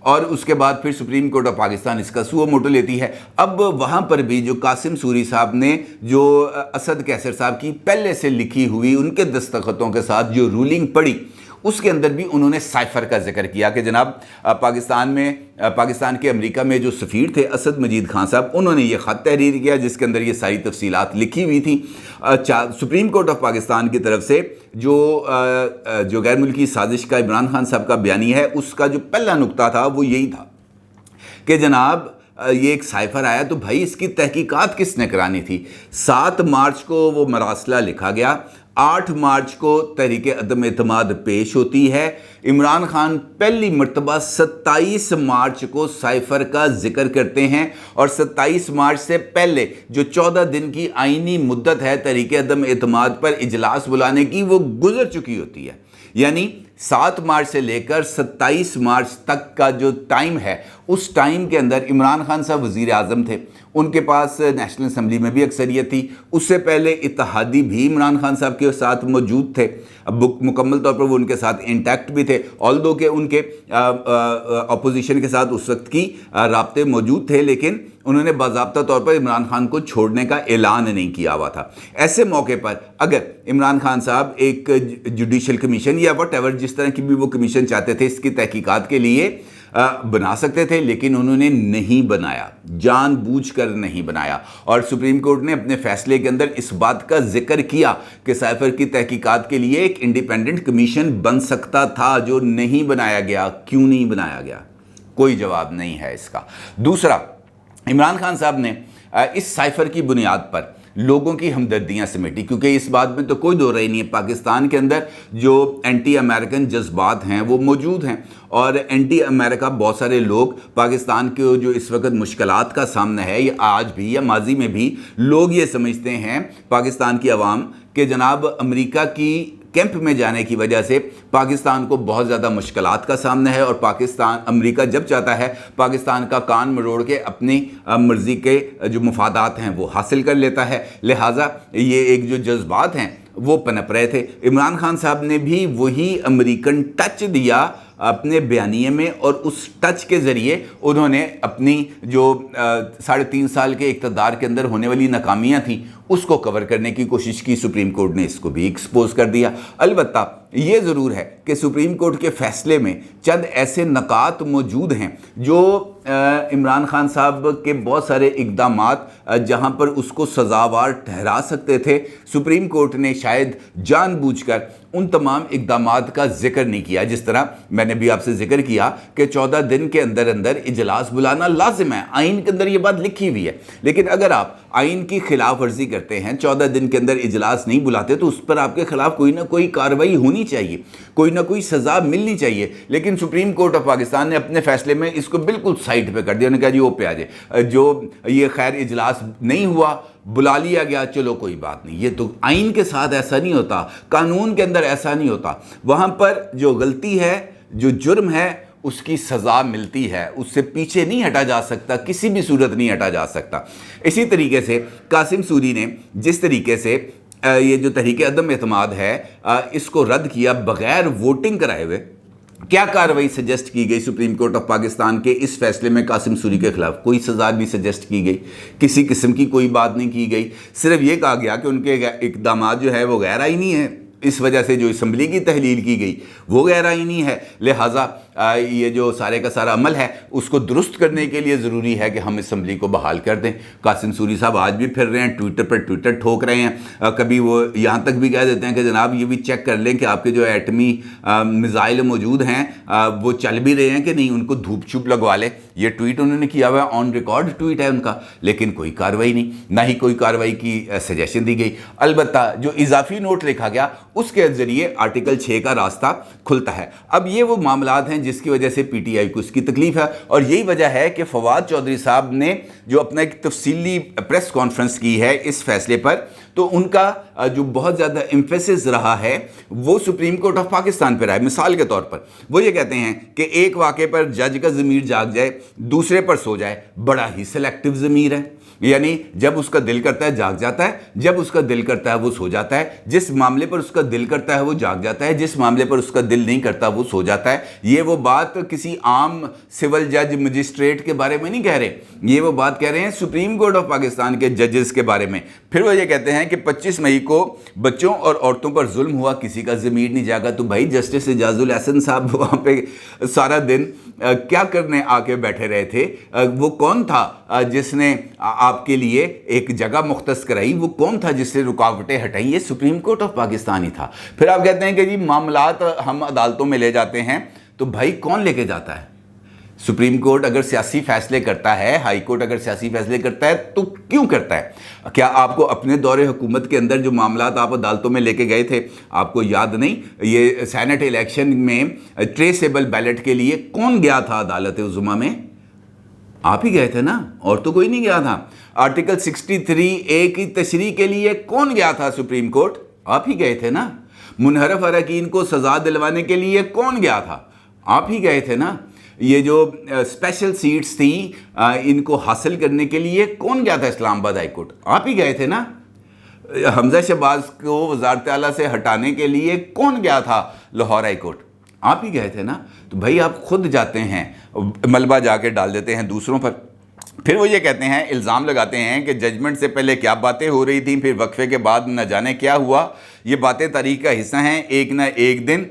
اور اس کے بعد پھر سپریم کورٹ آف پاکستان اس کا سو موٹو لیتی ہے۔ اب وہاں پر بھی جو قاسم سوری صاحب نے جو اسد کیسر صاحب کی پہلے سے لکھی ہوئی ان کے دستخطوں کے ساتھ جو رولنگ پڑھی، اس کے اندر بھی انہوں نے سائفر کا ذکر کیا کہ جناب پاکستان کے امریکہ میں جو سفیر تھے اسد مجید خان صاحب، انہوں نے یہ خط تحریر کیا جس کے اندر یہ ساری تفصیلات لکھی ہوئی تھیں۔ سپریم کورٹ آف پاکستان کی طرف سے جو غیر ملکی سازش کا عمران خان صاحب کا بیانیہ ہے، اس کا جو پہلا نقطہ تھا وہ یہی تھا کہ جناب یہ ایک سائفر آیا تو بھائی اس کی تحقیقات کس نے کرانی تھی۔ 7 مارچ کو وہ مراسلہ لکھا گیا، 8 مارچ کو تحریک عدم اعتماد پیش ہوتی ہے، عمران خان پہلی مرتبہ 27 مارچ کو سائفر کا ذکر کرتے ہیں اور 27 مارچ سے پہلے جو 14 دن کی آئینی مدت ہے تحریک عدم اعتماد پر اجلاس بلانے کی وہ گزر چکی ہوتی ہے، یعنی 7 مارچ سے لے کر 27 مارچ تک کا جو ٹائم ہے اس ٹائم کے اندر عمران خان صاحب وزیر اعظم تھے، ان کے پاس نیشنل اسمبلی میں بھی اکثریت تھی، اس سے پہلے اتحادی بھی عمران خان صاحب کے ساتھ موجود تھے، اب مکمل طور پر وہ ان کے ساتھ انٹیکٹ بھی تھے، آلدو کہ ان کے اپوزیشن کے ساتھ اس وقت کی رابطے موجود تھے، لیکن انہوں نے باضابطہ طور پر عمران خان کو چھوڑنے کا اعلان نہیں کیا ہوا تھا۔ ایسے موقع پر اگر عمران خان صاحب ایک جوڈیشل کمیشن یا وٹ ایور جس طرح کی بھی وہ کمیشن چاہتے تھے اس کی تحقیقات کے لیے بنا سکتے تھے، لیکن انہوں نے نہیں بنایا، جان بوجھ کر نہیں بنایا، اور سپریم کورٹ نے اپنے فیصلے کے اندر اس بات کا ذکر کیا کہ سائفر کی تحقیقات کے لیے ایک انڈیپینڈنٹ کمیشن بن سکتا تھا جو نہیں بنایا گیا۔ کیوں نہیں بنایا گیا؟ کوئی جواب نہیں ہے اس کا۔ دوسرا، عمران خان صاحب نے اس سائفر کی بنیاد پر لوگوں کی ہمدردیاں سمیٹی، کیونکہ اس بات میں تو کوئی دو رائے نہیں ہے، پاکستان کے اندر جو اینٹی امریکن جذبات ہیں وہ موجود ہیں، اور اینٹی امریکہ بہت سارے لوگ پاکستان کے جو اس وقت مشکلات کا سامنا ہے، یا آج بھی یا ماضی میں بھی لوگ یہ سمجھتے ہیں پاکستان کی عوام کہ جناب امریکہ کی کیمپ میں جانے کی وجہ سے پاکستان کو بہت زیادہ مشکلات کا سامنا ہے، اور امریکہ جب چاہتا ہے پاکستان کا کان مروڑ کے اپنی مرضی کے جو مفادات ہیں وہ حاصل کر لیتا ہے، لہٰذا یہ ایک جو جذبات ہیں وہ پنپ رہے تھے۔ عمران خان صاحب نے بھی وہی امریکن ٹچ دیا اپنے بیانیے میں، اور اس ٹچ کے ذریعے انہوں نے اپنی جو 3.5 سال کے اقتدار کے اندر ہونے والی ناکامیاں تھیں اس کو کور کرنے کی کوشش کی۔ سپریم کورٹ نے اس کو بھی ایکسپوز کر دیا۔ البتہ یہ ضرور ہے کہ سپریم کورٹ کے فیصلے میں چند ایسے نکات موجود ہیں جو عمران خان صاحب کے بہت اقدامات اقدامات جہاں پر اس کو سزاوار ٹھہرا سکتے تھے، سپریم کورٹ نے شاید جان بوجھ کر ان تمام اقدامات کا ذکر نہیں کیا۔ جس طرح میں نے بھی آپ سے ذکر کیا کہ 14 دن کے اندر اجلاس بلانا لازم ہے، آئین کے اندر یہ بات لکھی ہوئی ہے، لیکن اگر آپ آئین کی خلاف ورزی کرتے ہیں، 14 دن کے اندر اجلاس نہیں بلاتے، تو اس پر آپ کے خلاف کوئی نہ کوئی کارروائی ہونی چاہیے، کوئی نہ کوئی سزا ملنی چاہیے۔ لیکن سپریم کورٹ آف پاکستان نے اپنے فیصلے میں اس کو بالکل سائڈ پہ کر دیا، انہوں نے کہا جی وہ پہ آ جائے، جو یہ خیر اجلاس نہیں ہوا، بلا لیا گیا، چلو کوئی بات نہیں۔ یہ تو آئین کے ساتھ ایسا نہیں ہوتا، قانون کے اندر ایسا نہیں ہوتا، وہاں پر جو غلطی ہے، جو جرم ہے، اس کی سزا ملتی ہے، اس سے پیچھے نہیں ہٹا جا سکتا، کسی بھی صورت نہیں ہٹا جا سکتا۔ اسی طریقے سے قاسم سوری نے جس طریقے سے یہ جو تحریک عدم اعتماد ہے اس کو رد کیا بغیر ووٹنگ کرائے ہوئے، کیا کارروائی سجیسٹ کی گئی سپریم کورٹ آف پاکستان کے اس فیصلے میں قاسم سوری کے خلاف؟ کوئی سزا نہیں سجیسٹ کی گئی، کسی قسم کی کوئی بات نہیں کی گئی، صرف یہ کہا گیا کہ ان کے اقدامات جو ہے وہ غیر آئینی ہیں، اس وجہ سے جو اسمبلی کی تحلیل کی گئی وہ غیر آئینی ہے، لہٰذا یہ جو سارے کا سارا عمل ہے اس کو درست کرنے کے لیے ضروری ہے کہ ہم اسمبلی کو بحال کر دیں۔ قاسم سوری صاحب آج بھی پھر رہے ہیں، ٹویٹر پر ٹویٹر ٹھوک رہے ہیں، کبھی وہ یہاں تک بھی کہہ دیتے ہیں کہ جناب یہ بھی چیک کر لیں کہ آپ کے جو ایٹمی میزائل موجود ہیں وہ چل بھی رہے ہیں کہ نہیں، ان کو دھوپ چھوپ لگوا لیں۔ یہ ٹویٹ انہوں نے کیا ہوا ہے، آن ریکارڈ ٹویٹ ہے ان کا، لیکن کوئی کارروائی نہیں، نہ ہی کوئی کارروائی کی سجیشن دی گئی۔ البتہ جو اضافی نوٹ لکھا گیا اس کے ذریعے آرٹیکل 6 کا راستہ کھلتا ہے۔ اب یہ وہ معاملات ہیں جس کی وجہ سے پی ٹی آئی کو اس کی تکلیف ہے، اور یہی وجہ ہے کہ فواد چودھری صاحب نے جو اپنا ایک تفصیلی پریس کانفرنس کی ہے اس فیصلے پر، تو ان کا جو بہت زیادہ ایمفیسس رہا ہے وہ سپریم کورٹ آف پاکستان پہ رہا ہے. مثال کے طور پر وہ یہ کہتے ہیں کہ ایک واقعے پر جج کا ضمیر جاگ جائے, دوسرے پر سو جائے. بڑا ہی سلیکٹیو ضمیر ہے, یعنی جب اس کا دل کرتا ہے جاگ جاتا ہے, جب اس کا دل کرتا ہے وہ سو جاتا ہے. جس معاملے پر اس کا دل کرتا ہے وہ جاگ جاتا ہے, جس معاملے پر اس کا دل نہیں کرتا وہ سو جاتا ہے. یہ وہ بات کسی عام سول جج مجسٹریٹ کے بارے میں نہیں کہہ رہے, یہ وہ بات کہہ رہے ہیں سپریم کورٹ آف پاکستان کے ججز کے بارے میں. پھر وہ یہ کہتے ہیں کہ 25 مئی کو بچوں اور عورتوں پر ظلم ہوا, کسی کا ضمیر نہیں جاگا. تو بھائی جسٹس اعجاز الاحسن صاحب وہاں پہ سارا دن کیا کرنے آ کے بیٹھے رہے تھے؟ وہ کون تھا جس نے آپ کے لیے ایک جگہ مختص کرائی؟ وہ کون تھا جس سے رکاوٹیں ہٹائیں؟ یہ سپریم کورٹ آف پاکستان ہی تھا. پھر آپ کہتے ہیں کہ جی معاملات ہم عدالتوں میں لے جاتے ہیں. تو بھائی کون لے کے جاتا ہے؟ سپریم کورٹ اگر سیاسی فیصلے کرتا ہے, ہائی کورٹ اگر سیاسی فیصلے کرتا ہے تو کیوں کرتا ہے؟ کیا آپ کو اپنے دور حکومت کے اندر جو معاملات آپ عدالتوں میں لے کے گئے تھے آپ کو یاد نہیں؟ یہ سینٹ الیکشن میں ٹریسیبل بیلٹ کے لیے کون گیا تھا عدالت عظمیٰ میں؟ آپ ہی گئے تھے نا, اور تو کوئی نہیں گیا تھا. آرٹیکل 63A کی تشریح کے لیے کون گیا تھا سپریم کورٹ؟ آپ ہی گئے تھے نا. منحرف اراکین کو سزا دلوانے کے لیے کون گیا تھا؟ آپ ہی گئے تھے نا. یہ جو اسپیشل سیٹس تھیں ان کو حاصل کرنے کے لیے کون گیا تھا اسلام آباد ہائی کورٹ؟ آپ ہی گئے تھے نا. حمزہ شہباز کو وزارت اعلیٰ سے ہٹانے کے لیے کون گیا تھا لاہور ہائی کورٹ؟ آپ ہی گئے تھے نا. تو بھائی آپ خود جاتے ہیں, ملبہ جا کے ڈال دیتے ہیں دوسروں پر. پھر وہ یہ کہتے ہیں, الزام لگاتے ہیں کہ ججمنٹ سے پہلے کیا باتیں ہو رہی تھیں, پھر وقفے کے بعد نہ جانے کیا ہوا. یہ باتیں تاریخ کا حصہ ہیں, ایک نہ ایک دن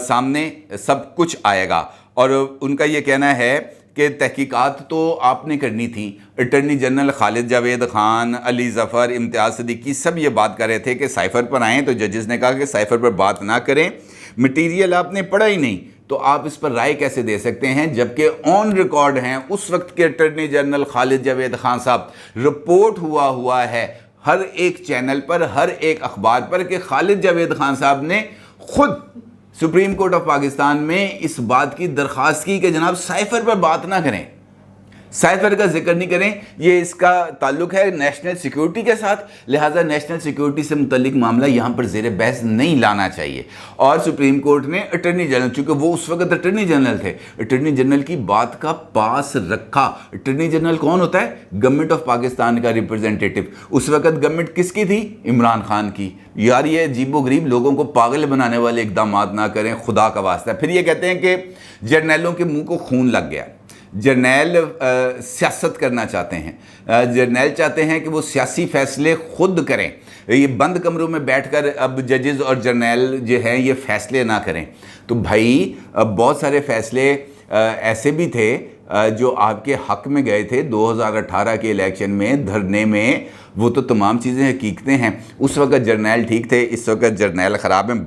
سامنے سب کچھ آئے گا. اور ان کا یہ کہنا ہے کہ تحقیقات تو آپ نے کرنی تھی. اٹرنی جنرل خالد جاوید خان, علی ظفر, امتیاز صدیقی سب یہ بات کر رہے تھے کہ سائفر پر آئیں, تو ججز نے کہا کہ سائفر پر بات نہ کریں, مٹیریل آپ نے پڑھا ہی نہیں, تو آپ اس پر رائے کیسے دے سکتے ہیں؟ جبکہ آن ریکارڈ ہیں اس وقت کے اٹرنی جنرل خالد جاوید خان صاحب, رپورٹ ہوا ہے ہر ایک چینل پر, ہر ایک اخبار پر, کہ خالد جاوید خان صاحب نے خود سپریم کورٹ آف پاکستان میں اس بات کی درخواست کی کہ جناب سائفر پر بات نہ کریں, سائفر کا ذکر نہیں کریں. یہ اس کا تعلق ہے نیشنل سیکیورٹی کے ساتھ, لہٰذا نیشنل سیکیورٹی سے متعلق معاملہ یہاں پر زیر بحث نہیں لانا چاہیے. اور سپریم کورٹ نے اٹرنی جنرل, چونکہ وہ اس وقت اٹرنی جنرل تھے, اٹرنی جنرل کی بات کا پاس رکھا. اٹرنی جنرل کون ہوتا ہے؟ گورنمنٹ آف پاکستان کا ریپرزینٹیٹو. اس وقت گورنمنٹ کس کی تھی؟ عمران خان کی. یار یہ عجیب و غریب لوگوں کو پاگل بنانے والے اقدامات نہ کریں, خدا کا واسطہ. پھر یہ کہتے ہیں کہ جرنیلوں کے منہ کو خون لگ گیا. جرنیل سیاست کرنا چاہتے ہیں, جرنیل چاہتے ہیں کہ وہ سیاسی فیصلے خود کریں. یہ بند کمروں میں بیٹھ کر اب ججز اور جرنیل جو ہیں یہ فیصلے نہ کریں. تو بھائی بہت سارے فیصلے ایسے بھی تھے جو آپ کے حق میں گئے تھے 2018 کے الیکشن میں, دھرنے میں. وہ تو تمام چیزیں حقیقتیں ہیں. اس وقت جرنیل ٹھیک تھے, اس وقت جرنیل خراب ہیں.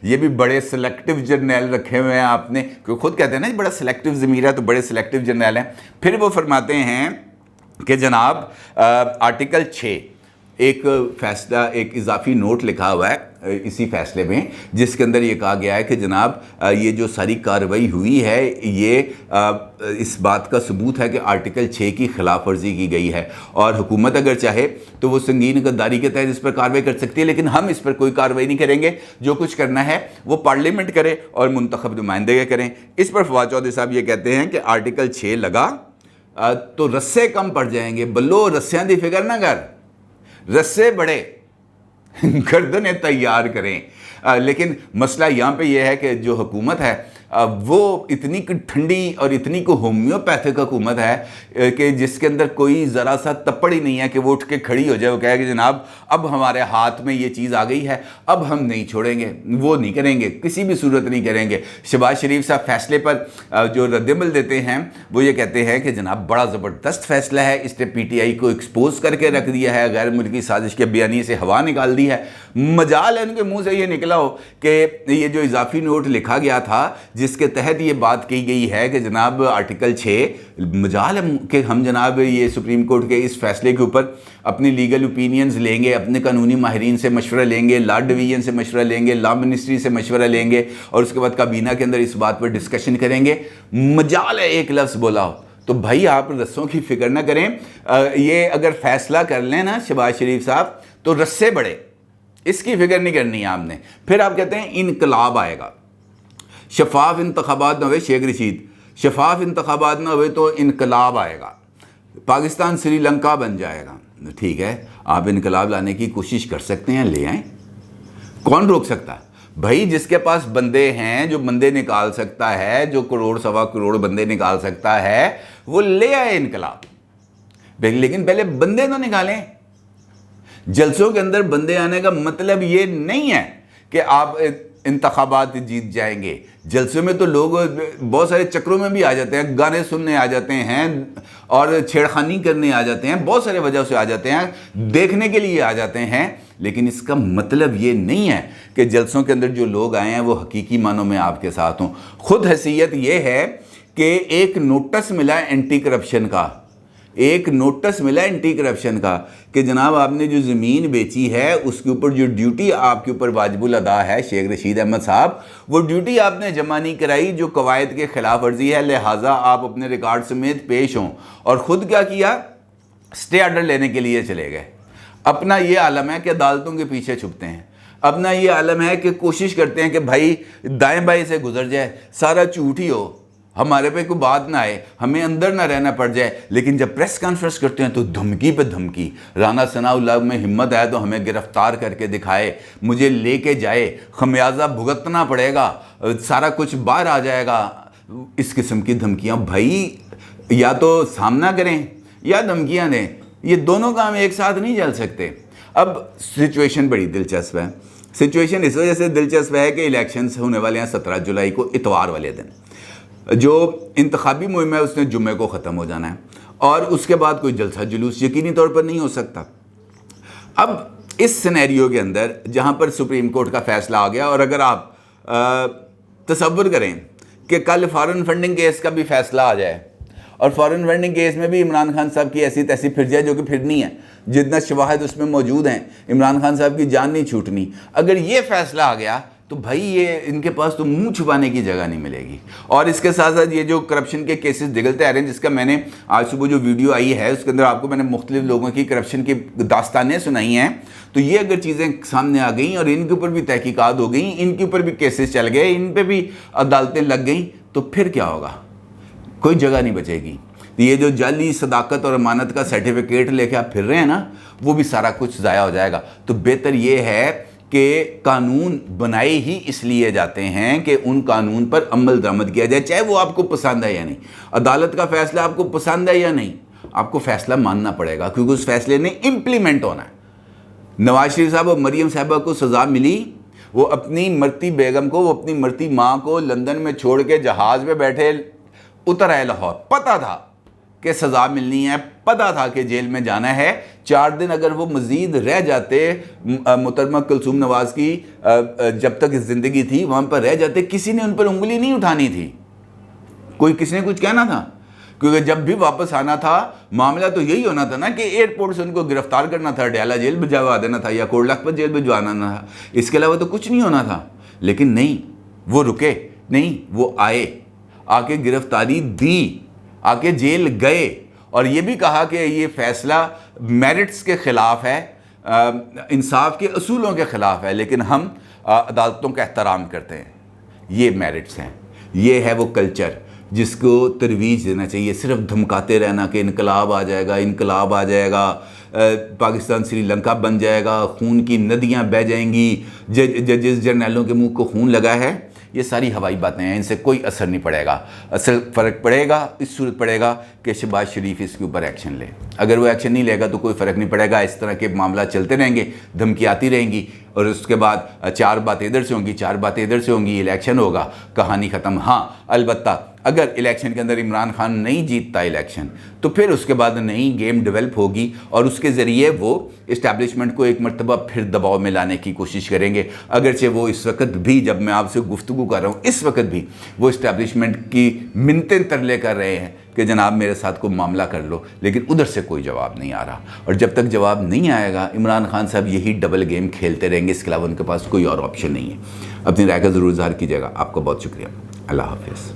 یہ بھی بڑے سلیکٹیو جرنیل رکھے ہوئے ہیں آپ نے, کیونکہ خود کہتے ہیں نا بڑا سلیکٹیو ضمیر ہے, تو بڑے سلیکٹیو جرنیل ہیں. پھر وہ فرماتے ہیں کہ جناب آرٹیکل 6 ایک فیصلہ, ایک اضافی نوٹ لکھا ہوا ہے اسی فیصلے میں, جس کے اندر یہ کہا گیا ہے کہ جناب یہ جو ساری کارروائی ہوئی ہے یہ اس بات کا ثبوت ہے کہ آرٹیکل 6 کی خلاف ورزی کی گئی ہے, اور حکومت اگر چاہے تو وہ سنگین غداری کے تحت اس پر کارروائی کر سکتی ہے, لیکن ہم اس پر کوئی کارروائی نہیں کریں گے. جو کچھ کرنا ہے وہ پارلیمنٹ کرے اور منتخب نمائندے کریں. اس پر فواد چودھری صاحب یہ کہتے ہیں کہ آرٹیکل 6 لگا تو رسے کم پڑ جائیں گے. بلو رسیاں دی فکر نہ کر, رسے بڑے گردنیں تیار کریں. لیکن مسئلہ یہاں پہ یہ ہے کہ جو حکومت ہے وہ اتنی ٹھنڈی اور اتنی کو ہومیوپیتھک حکومت ہے کہ جس کے اندر کوئی ذرا سا تپڑ ہی نہیں ہے کہ وہ اٹھ کے کھڑی ہو جائے, وہ کہے کہ جناب اب ہمارے ہاتھ میں یہ چیز آ گئی ہے, اب ہم نہیں چھوڑیں گے. وہ نہیں کریں گے, کسی بھی صورت نہیں کریں گے. شہباز شریف صاحب فیصلے پر جو رد عمل دیتے ہیں وہ یہ کہتے ہیں کہ جناب بڑا زبردست فیصلہ ہے, اس نے پی ٹی آئی کو ایکسپوز کر کے رکھ دیا ہے, غیر ملکی سازش کے بیانیے سے ہوا نکال دی ہے. مجال ہے ان کے منہ سے یہ نکلا ہو کہ یہ جو اضافی نوٹ لکھا گیا تھا جس کے تحت یہ بات کی گئی ہے کہ جناب آرٹیکل 6, مجال ہے کہ ہم جناب یہ سپریم کورٹ کے اس فیصلے کے اوپر اپنی لیگل اوپینینز لیں گے, اپنے قانونی ماہرین سے مشورہ لیں گے, لا ڈویژن سے مشورہ لیں گے, لا منسٹری سے مشورہ لیں گے, اور اس کے بعد کابینہ کے اندر اس بات پر ڈسکشن کریں گے. مجال ہے ایک لفظ بولا ہو. تو بھائی آپ رسوں کی فکر نہ کریں. یہ اگر فیصلہ کر لیں نا شہباز شریف صاحب تو رسے بڑے, اس کی فکر نہیں کرنی ہے آپ نے. پھر آپ کہتے ہیں انقلاب آئے گا, شفاف انتخابات نہ ہوئے. شیخ رشید, شفاف انتخابات نہ ہوئے تو انقلاب آئے گا, پاکستان سری لنکا بن جائے گا. ٹھیک ہے, آپ انقلاب لانے کی کوشش کر سکتے ہیں, لے آئیں, کون روک سکتا ہے بھائی؟ جس کے پاس بندے ہیں, جو بندے نکال سکتا ہے, جو کروڑ سوا کروڑ بندے نکال سکتا ہے, وہ لے آئے انقلاب. لیکن پہلے بندے تو نکالیں. جلسوں کے اندر بندے آنے کا مطلب یہ نہیں ہے کہ آپ انتخابات جیت جائیں گے. جلسوں میں تو لوگ بہت سارے چکروں میں بھی آ جاتے ہیں, گانے سننے آ جاتے ہیں اور چھیڑخانی کرنے آ جاتے ہیں, بہت سارے وجہ سے آ جاتے ہیں, دیکھنے کے لیے آ جاتے ہیں. لیکن اس کا مطلب یہ نہیں ہے کہ جلسوں کے اندر جو لوگ آئے ہیں وہ حقیقی معنوں میں آپ کے ساتھ ہوں. خود حیثیت یہ ہے کہ ایک نوٹس ملا اینٹی کرپشن کا, ایک نوٹس ملا اینٹی کرپشن کا کہ جناب آپ نے جو زمین بیچی ہے اس کے اوپر جو ڈیوٹی آپ کے اوپر واجب الادا ہے شیخ رشید احمد صاحب, وہ ڈیوٹی آپ نے جمع نہیں کرائی, جو قواعد کے خلاف ورزی ہے, لہٰذا آپ اپنے ریکارڈ سمیت پیش ہوں. اور خود کیا کیا, سٹے آرڈر لینے کے لیے چلے گئے. اپنا یہ عالم ہے کہ عدالتوں کے پیچھے چھپتے ہیں, اپنا یہ عالم ہے کہ کوشش کرتے ہیں کہ بھائی دائیں بائیں سے گزر جائے, سارا جھوٹ ہی ہو, ہمارے پہ کوئی بات نہ آئے, ہمیں اندر نہ رہنا پڑ جائے. لیکن جب پریس کانفرنس کرتے ہیں تو دھمکی پہ دھمکی. رانا ثناء اللہ میں ہمت ہے تو ہمیں گرفتار کر کے دکھائے, مجھے لے کے جائے, خمیازہ بھگتنا پڑے گا, سارا کچھ باہر آ جائے گا. اس قسم کی دھمکیاں بھائی یا تو سامنا کریں یا دھمکیاں دیں, یہ دونوں کام ایک ساتھ نہیں چل سکتے. اب سچویشن بڑی دلچسپ ہے. سچویشن اس وجہ سے دلچسپ ہے کہ الیکشنز ہونے والے ہیں 17 جولائی کو, اتوار والے دن. جو انتخابی مہم ہے اس نے جمعے کو ختم ہو جانا ہے, اور اس کے بعد کوئی جلسہ جلوس یقینی طور پر نہیں ہو سکتا. اب اس سینیریو کے اندر جہاں پر سپریم کورٹ کا فیصلہ آ گیا, اور اگر آپ تصور کریں کہ کل فارن فنڈنگ کیس کا بھی فیصلہ آ جائے, اور فارن فنڈنگ کیس میں بھی عمران خان صاحب کی ایسی تیسی پھر جائے, جو کہ پھرنی ہے, جتنا شواہد اس میں موجود ہیں, عمران خان صاحب کی جان نہیں چھوٹنی. اگر یہ فیصلہ آ گیا تو بھائی یہ ان کے پاس تو منہ چھپانے کی جگہ نہیں ملے گی. اور اس کے ساتھ ساتھ یہ جو کرپشن کے کیسز نکلتے آ رہے ہیں, جس کا میں نے آج صبح جو ویڈیو آئی ہے اس کے اندر آپ کو میں نے مختلف لوگوں کی کرپشن کی داستانیں سنائی ہیں, تو یہ اگر چیزیں سامنے آ گئیں اور ان کے اوپر بھی تحقیقات ہو گئیں, ان کے اوپر بھی کیسز چل گئے, ان پہ بھی عدالتیں لگ گئیں, تو پھر کیا ہوگا؟ کوئی جگہ نہیں بچے گی. یہ جو جعلی صداقت اور امانت کا سرٹیفکیٹ لے کے آپ پھر رہے ہیں نا, وہ بھی سارا کچھ ضائع ہو جائے گا. تو بہتر یہ ہے کہ قانون بنائے ہی اس لیے جاتے ہیں کہ ان قانون پر عمل درآمد کیا جائے, چاہے وہ آپ کو پسند ہے یا نہیں. عدالت کا فیصلہ آپ کو پسند ہے یا نہیں, آپ کو فیصلہ ماننا پڑے گا, کیونکہ اس فیصلے نے امپلیمنٹ ہونا ہے. نواز شریف صاحب اور مریم صاحبہ کو سزا ملی, وہ اپنی مرتی بیگم کو, وہ اپنی مرتی ماں کو لندن میں چھوڑ کے جہاز پہ بیٹھے اتر آئے لاہور. پتہ تھا کہ سزا ملنی ہے, پتہ تھا کہ جیل میں جانا ہے. 4 دن اگر وہ مزید رہ جاتے, محترمہ کلثوم نواز کی جب تک زندگی تھی وہاں پر رہ جاتے, کسی نے ان پر انگلی نہیں اٹھانی تھی, کوئی کسی نے کچھ کہنا تھا, کیونکہ جب بھی واپس آنا تھا معاملہ تو یہی ہونا تھا نا کہ ایئرپورٹ سے ان کو گرفتار کرنا تھا, ڈیالہ جیل بھجوا دینا تھا یا کوٹ لکھپت جیل بھجوانا تھا, اس کے علاوہ تو کچھ نہیں ہونا تھا. لیکن نہیں, وہ رکے نہیں, وہ آئے, آ کے گرفتاری دی, آ کے جیل گئے, اور یہ بھی کہا کہ یہ فیصلہ میرٹس کے خلاف ہے, انصاف کے اصولوں کے خلاف ہے, لیکن ہم عدالتوں کا احترام کرتے ہیں. یہ میرٹس ہیں, یہ ہے وہ کلچر جس کو ترویج دینا چاہیے. صرف دھمکاتے رہنا کہ انقلاب آ جائے گا, انقلاب آ جائے گا, پاکستان سری لنکا بن جائے گا, خون کی ندیاں بہہ جائیں گی, ججز جرنیلوں کے منہ کو خون لگا ہے, یہ ساری ہوائی باتیں ہیں, ان سے کوئی اثر نہیں پڑے گا. اصل فرق پڑے گا اس صورت پڑے گا کہ شہباز شریف اس کے اوپر ایکشن لے. اگر وہ ایکشن نہیں لے گا تو کوئی فرق نہیں پڑے گا. اس طرح کے معاملات چلتے رہیں گے, دھمکی آتی رہیں گی, اور اس کے بعد 4 باتیں ادھر سے ہوں گی, 4 باتیں ادھر سے ہوں گی, الیکشن ہوگا, کہانی ختم. ہاں البتہ اگر الیکشن کے اندر عمران خان نہیں جیتتا الیکشن, تو پھر اس کے بعد نئی گیم ڈیولپ ہوگی, اور اس کے ذریعے وہ اسٹیبلشمنٹ کو ایک مرتبہ پھر دباؤ میں لانے کی کوشش کریں گے. اگرچہ وہ اس وقت بھی, جب میں آپ سے گفتگو کر رہا ہوں, اس وقت بھی وہ اسٹیبلشمنٹ کی منتیں ترلے کر رہے ہیں کہ جناب میرے ساتھ کوئی معاملہ کر لو, لیکن ادھر سے کوئی جواب نہیں آ رہا. اور جب تک جواب نہیں آئے گا عمران خان صاحب یہی ڈبل گیم کھیلتے رہیں گے, اس کے علاوہ ان کے پاس کوئی اور آپشن نہیں ہے. اپنی رائے کا ضرور اظہار کیجیے گا. آپ کا بہت شکریہ. اللہ حافظ.